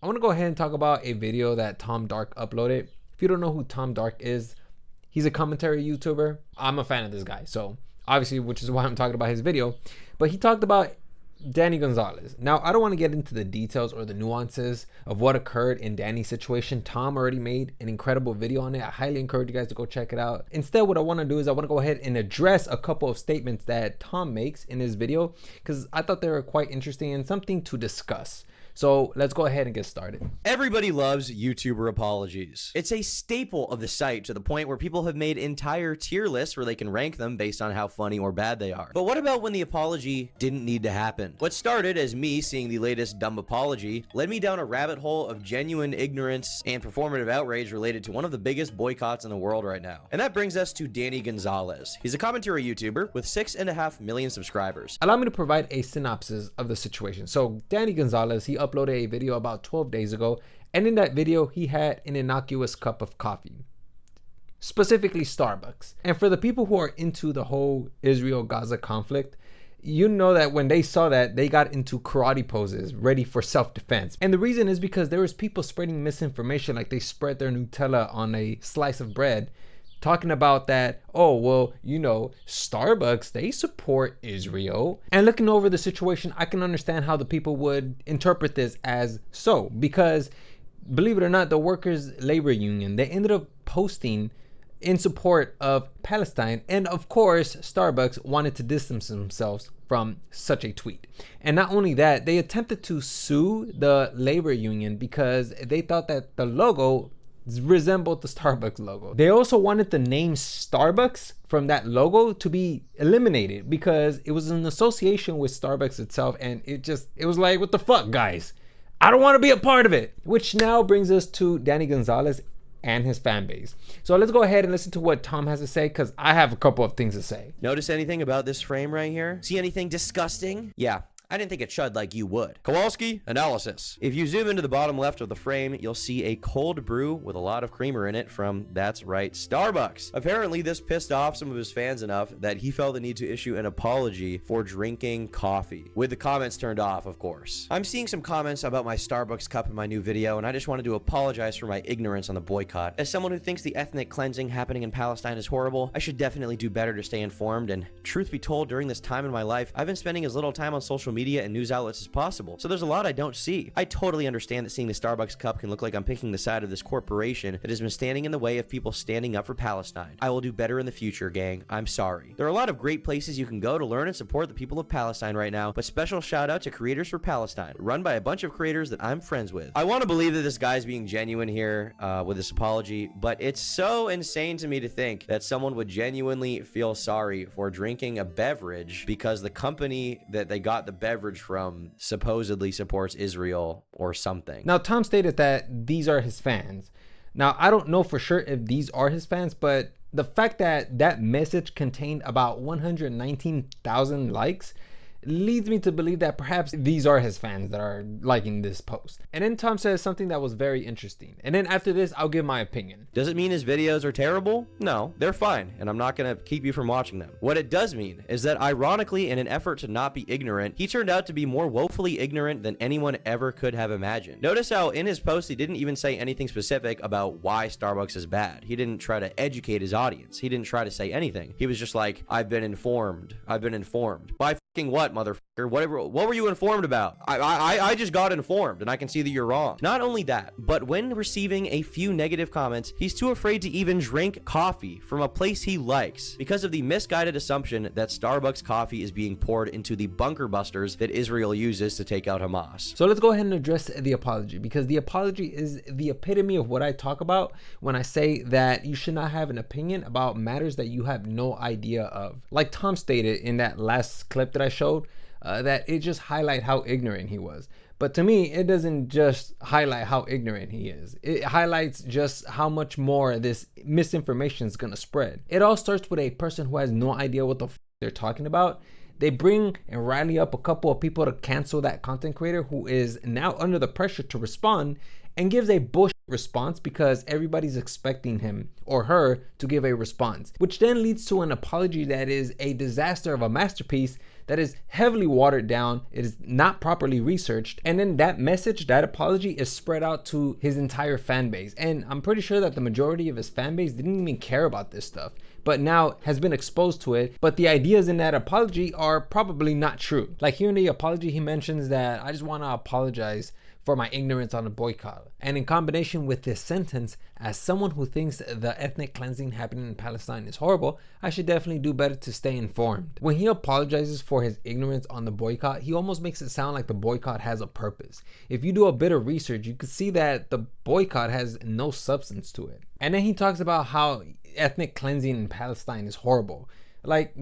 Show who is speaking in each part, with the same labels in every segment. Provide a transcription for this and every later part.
Speaker 1: I want to go ahead and talk about a video that Tom Dark uploaded. If you don't know who Tom Dark is, he's a commentary YouTuber. I'm a fan of this guy, so obviously, which is why I'm talking about his video. But he talked about Danny Gonzalez. Now, I don't want to get into the details or the nuances of what occurred in Danny's situation. Tom already made an incredible video on it. I highly encourage you guys to go check it out. Instead, what I want to do is I want to go ahead and address a couple of statements that Tom makes in his video because I thought they were quite interesting and something to discuss. So let's go ahead and get started.
Speaker 2: Everybody loves YouTuber apologies. It's a staple of the site to the point where people have made entire tier lists where they can rank them based on how funny or bad they are. But what about when the apology didn't need to happen? What started as me seeing the latest dumb apology led me down a rabbit hole of genuine ignorance and performative outrage related to one of the biggest boycotts in the world right now. And that brings us to Danny Gonzalez. He's a commentary YouTuber with 6.5 million subscribers.
Speaker 1: Allow me to provide a synopsis of the situation. So Danny Gonzalez, he uploaded a video about 12 days ago, and in that video he had an innocuous cup of coffee, specifically Starbucks. And for the people who are into the whole Israel-Gaza conflict, you know that when they saw that, they got into karate poses ready for self-defense. And the reason is because there was people spreading misinformation, like they spread their Nutella on a slice of bread, talking about that, oh, well, you know, Starbucks, they support Israel. And looking over the situation, I can understand how the people would interpret this as so, because believe it or not, the workers' labor union, they ended up posting in support of Palestine. And of course, Starbucks wanted to distance themselves from such a tweet. And not only that, they attempted to sue the labor union because they thought that the logo resembled the Starbucks logo. They also wanted the name Starbucks from that logo to be eliminated because it was an association with Starbucks itself, and it was like, what the fuck, guys? I don't want to be a part of it. Which now brings us to Danny Gonzalez and his fan base. So let's go ahead and listen to what Tom has to say, because I have a couple of things to say.
Speaker 2: Notice anything about this frame right here? See anything disgusting? Yeah. I didn't think it should like you would. Kowalski analysis. If you zoom into the bottom left of the frame, you'll see a cold brew with a lot of creamer in it from, that's right, Starbucks. Apparently, this pissed off some of his fans enough that he felt the need to issue an apology for drinking coffee, with the comments turned off, of course. I'm seeing some comments about my Starbucks cup in my new video, and I just wanted to apologize for my ignorance on the boycott. As someone who thinks the ethnic cleansing happening in Palestine is horrible, I should definitely do better to stay informed, and truth be told, during this time in my life, I've been spending as little time on social media and news outlets as possible, so there's a lot I don't see. I totally understand that seeing the Starbucks cup can look like I'm picking the side of this corporation that has been standing in the way of people standing up for Palestine. I will do better in the future, gang. I'm sorry. There are a lot of great places you can go to learn and support the people of Palestine right now, but special shout out to Creators for Palestine, run by a bunch of creators that I'm friends with. I want to believe that this guy's being genuine here with this apology, but it's so insane to me to think that someone would genuinely feel sorry for drinking a beverage because the company that they got the beverage from supposedly supports Israel or something.
Speaker 1: Now, Tom stated that these are his fans. Now, I don't know for sure if these are his fans, but the fact that that message contained about 119,000 likes leads me to believe that perhaps these are his fans that are liking this post. And then Tom says something that was very interesting. And then after this, I'll give my opinion.
Speaker 2: Does it mean his videos are terrible? No, they're fine, and I'm not gonna keep you from watching them. What it does mean is that ironically, in an effort to not be ignorant, he turned out to be more woefully ignorant than anyone ever could have imagined. Notice how in his post, he didn't even say anything specific about why Starbucks is bad. He didn't try to educate his audience. He didn't try to say anything. He was just like, I've been informed. I've been informed. By fucking what, motherfucker? What were you informed about? I just got informed, and I can see that you're wrong. Not only that, but when receiving a few negative comments, he's too afraid to even drink coffee from a place he likes because of the misguided assumption that Starbucks coffee is being poured into the bunker busters that Israel uses to take out Hamas.
Speaker 1: So let's go ahead and address the apology, because the apology is the epitome of what I talk about when I say that you should not have an opinion about matters that you have no idea of. Like Tom stated in that last clip that I showed, that it just highlight how ignorant he was. But to me, it doesn't just highlight how ignorant he is. It highlights just how much more this misinformation is going to spread. It all starts with a person who has no idea what the they're talking about. They bring and rally up a couple of people to cancel that content creator who is now under the pressure to respond, and gives a bullshit response because everybody's expecting him or her to give a response, which then leads to an apology that is a disaster of a masterpiece that is heavily watered down, it is not properly researched, and then that message, that apology is spread out to his entire fan base. And I'm pretty sure that the majority of his fan base didn't even care about this stuff, but now has been exposed to it. But the ideas in that apology are probably not true. Like here in the apology, he mentions that I just want to apologize for my ignorance on the boycott. And in combination with this sentence, as someone who thinks the ethnic cleansing happening in Palestine is horrible, I should definitely do better to stay informed. When he apologizes for his ignorance on the boycott, he almost makes it sound like the boycott has a purpose. If you do a bit of research, you can see that the boycott has no substance to it. And then he talks about how ethnic cleansing in Palestine is horrible. Like,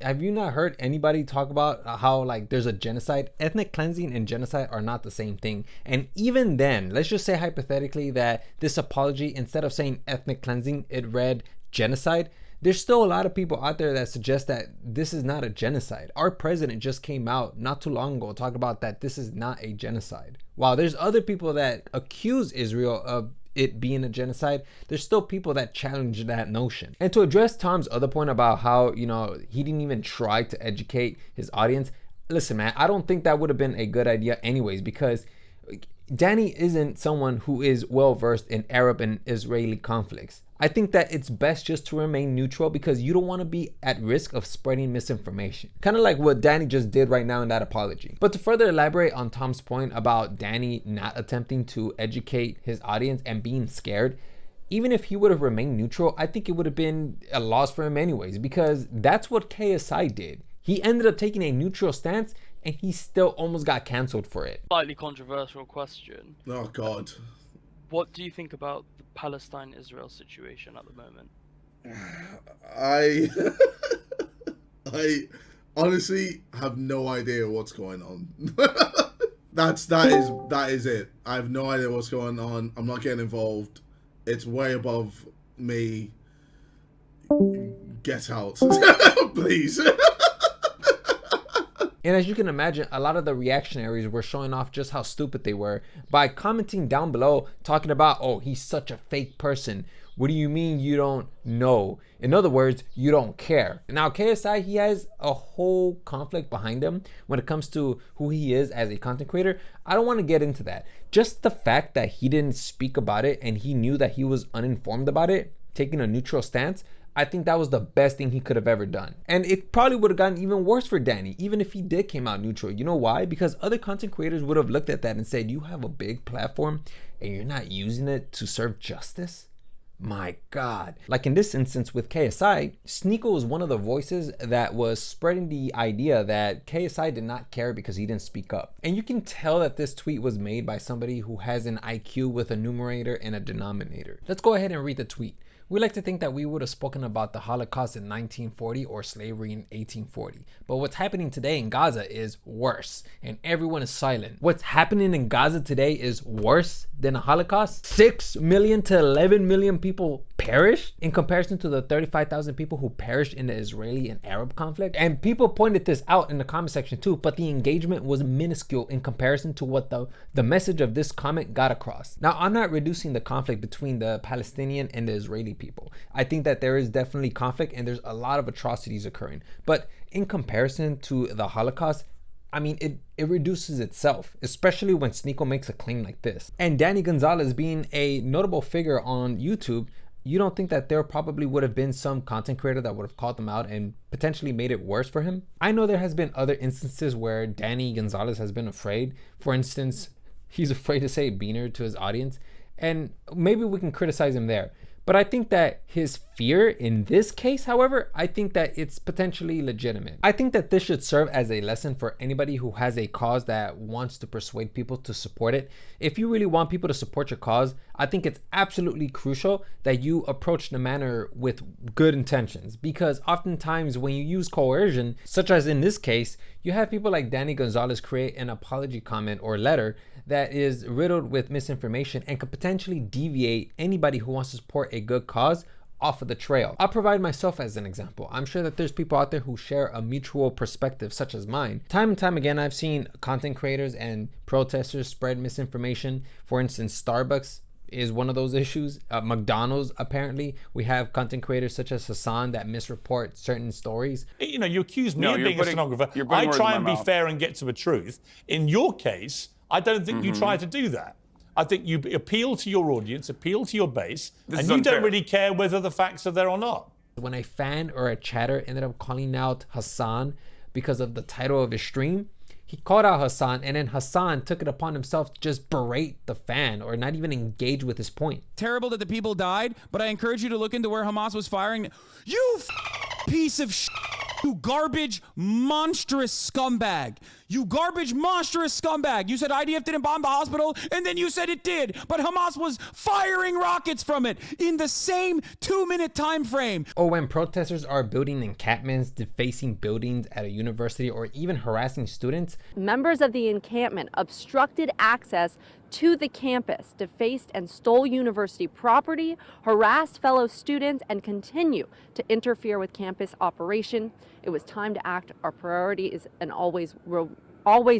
Speaker 1: have you not heard anybody talk about how like there's a genocide? Ethnic cleansing and genocide are not the same thing. And even then, let's just say hypothetically that this apology, instead of saying ethnic cleansing, it read genocide. There's still a lot of people out there that suggest that this is not a genocide. Our president just came out not too long ago talking about that this is not a genocide. While there's other people that accuse Israel of it being a genocide, there's still people that challenge that notion. And to address Tom's other point about how, he didn't even try to educate his audience, listen, man, I don't think that would have been a good idea anyways, because Danny isn't someone who is well versed in Arab and Israeli conflicts. I think that it's best just to remain neutral because you don't want to be at risk of spreading misinformation. Kind of like what Danny just did right now in that apology. But to further elaborate on Tom's point about Danny not attempting to educate his audience and being scared, even if he would have remained neutral, I think it would have been a loss for him anyways, because that's what KSI did. He ended up taking a neutral stance and he still almost got canceled for it.
Speaker 3: Slightly controversial question.
Speaker 4: Oh, God.
Speaker 3: What do you think about the Palestine-Israel situation at the moment?
Speaker 4: I honestly have no idea what's going on. that is it. I have no idea what's going on. I'm not getting involved. It's way above me. Get out, please.
Speaker 1: And as you can imagine, a lot of the reactionaries were showing off just how stupid they were by commenting down below, talking about, oh, he's such a fake person. What do you mean you don't know? In other words, you don't care. Now, KSI, he has a whole conflict behind him when it comes to who he is as a content creator. I don't want to get into that. Just the fact that he didn't speak about it and he knew that he was uninformed about it, taking a neutral stance, I think that was the best thing he could have ever done. And it probably would have gotten even worse for Danny, even if he did came out neutral. You know why? Because other content creators would have looked at that and said, you have a big platform and you're not using it to serve justice? My God. Like in this instance with KSI, Sneeko was one of the voices that was spreading the idea that KSI did not care because he didn't speak up. And you can tell that this tweet was made by somebody who has an IQ with a numerator and a denominator. Let's go ahead and read the tweet. We like to think that we would have spoken about the Holocaust in 1940 or slavery in 1840. But what's happening today in Gaza is worse, and everyone is silent. What's happening in Gaza today is worse than a Holocaust. 6 million to 11 million people perished in comparison to the 35,000 people who perished in the Israeli and Arab conflict. And people pointed this out in the comment section too, but the engagement was minuscule in comparison to what the message of this comment got across. Now, I'm not reducing the conflict between the Palestinian and the Israeli people. I think that there is definitely conflict and there's a lot of atrocities occurring. But in comparison to the Holocaust, I mean, it reduces itself, especially when Sneeko makes a claim like this. And Danny Gonzalez being a notable figure on YouTube, you don't think that there probably would have been some content creator that would have called them out and potentially made it worse for him? I know there has been other instances where Danny Gonzalez has been afraid. For instance, he's afraid to say beaner to his audience, and maybe we can criticize him there. But I think that his fear in this case, however, I think that it's potentially legitimate. I think that this should serve as a lesson for anybody who has a cause that wants to persuade people to support it. If you really want people to support your cause, I think it's absolutely crucial that you approach the matter with good intentions, because oftentimes when you use coercion, such as in this case, you have people like Danny Gonzalez create an apology comment or letter that is riddled with misinformation and could potentially deviate anybody who wants to support a good cause off of the trail. I'll provide myself as an example. I'm sure that there's people out there who share a mutual perspective such as mine. Time and time again, I've seen content creators and protesters spread misinformation. For instance, Starbucks is one of those issues. McDonald's, apparently, we have content creators such as Hassan that misreport certain stories.
Speaker 5: You know, you accuse me of
Speaker 6: you're
Speaker 5: being
Speaker 6: putting-
Speaker 5: a stenographer.
Speaker 6: you're putting
Speaker 5: I
Speaker 6: words
Speaker 5: try
Speaker 6: in
Speaker 5: and
Speaker 6: my
Speaker 5: be
Speaker 6: mouth.
Speaker 5: fair and get to the truth. In your case, I don't think you try to do that. I think you appeal to your audience, appeal to your base,
Speaker 6: This
Speaker 5: and
Speaker 6: is
Speaker 5: you
Speaker 6: unfair.
Speaker 5: don't really care whether the facts are there or not.
Speaker 1: When a fan or a chatter ended up calling out Hassan because of the title of his stream, he called out Hassan, and then Hassan took it upon himself to just berate the fan or not even engage with his point.
Speaker 7: Terrible that the people died, but I encourage you to look into where Hamas was firing. You piece of you garbage, monstrous scumbag. You garbage, monstrous scumbag. You said IDF didn't bomb the hospital, and then you said it did. But Hamas was firing rockets from it in the same 2-minute time frame.
Speaker 1: Or when protesters are building encampments, defacing buildings at a university, or even harassing students.
Speaker 8: Members of the encampment obstructed access to the campus, defaced and stole university property, harassed fellow students, and continue to interfere with campus operation. It was time to act. Our priority is and always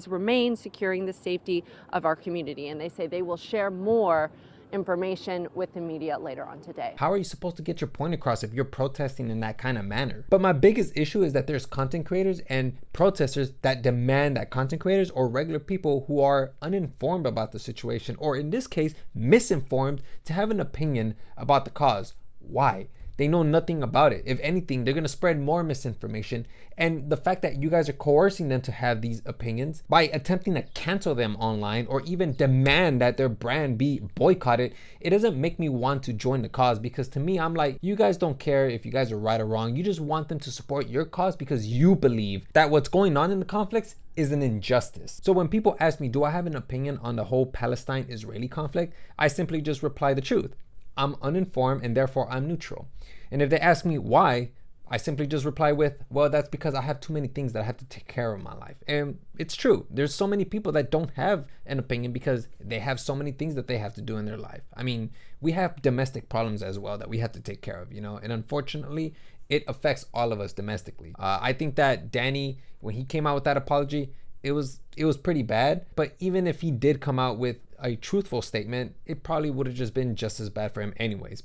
Speaker 8: remain securing the safety of our community. And they say they will share more information with the media later on today.
Speaker 1: How are you supposed to get your point across if you're protesting in that kind of manner? But my biggest issue is that there's content creators and protesters that demand that content creators or regular people who are uninformed about the situation, or in this case, misinformed, to have an opinion about the cause. Why? They know nothing about it. If anything, they're going to spread more misinformation. And the fact that you guys are coercing them to have these opinions by attempting to cancel them online or even demand that their brand be boycotted, it doesn't make me want to join the cause, because to me, I'm like, you guys don't care if you guys are right or wrong. You just want them to support your cause because you believe that what's going on in the conflicts is an injustice. So when people ask me, do I have an opinion on the whole Palestine-Israeli conflict? I simply just reply the truth. I'm uninformed and therefore I'm neutral. And if they ask me why, I simply just reply with, well, that's because I have too many things that I have to take care of in my life. And it's true. There's so many people that don't have an opinion because they have so many things that they have to do in their life. I mean, we have domestic problems as well that we have to take care of, you know, and unfortunately, it affects all of us domestically. I think that Danny, when he came out with that apology, it was pretty bad. But even if he did come out with a truthful statement, it probably would have just been just as bad for him anyways,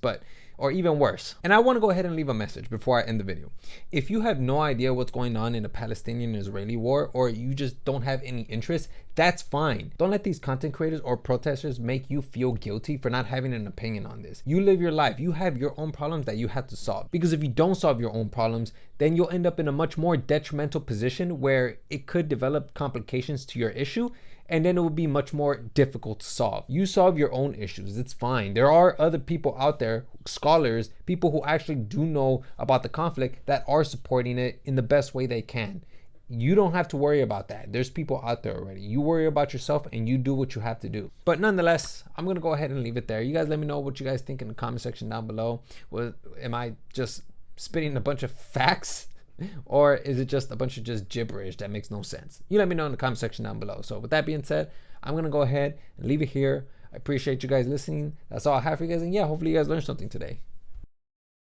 Speaker 1: or even worse. And I want to go ahead and leave a message before I end the video. If you have no idea what's going on in the Palestinian-Israeli war, or you just don't have any interest, that's fine. Don't let these content creators or protesters make you feel guilty for not having an opinion on this. You live your life. You have your own problems that you have to solve. Because if you don't solve your own problems, then you'll end up in a much more detrimental position where it could develop complications to your issue, and then it would be much more difficult to solve. You solve your own issues, it's fine. There are other people out there, scholars, people who actually do know about the conflict that are supporting it in the best way they can. You don't have to worry about that. There's people out there already. You worry about yourself and you do what you have to do. But nonetheless, I'm gonna go ahead and leave it there. You guys let me know what you guys think in the comment section down below. Am I just spitting a bunch of facts? Or is it just a bunch of just gibberish that makes no sense? You let me know in the comment section down below. So with that being said, I'm going to go ahead and leave it here. I appreciate you guys listening. That's all I have for you guys. And yeah, hopefully you guys learned something today.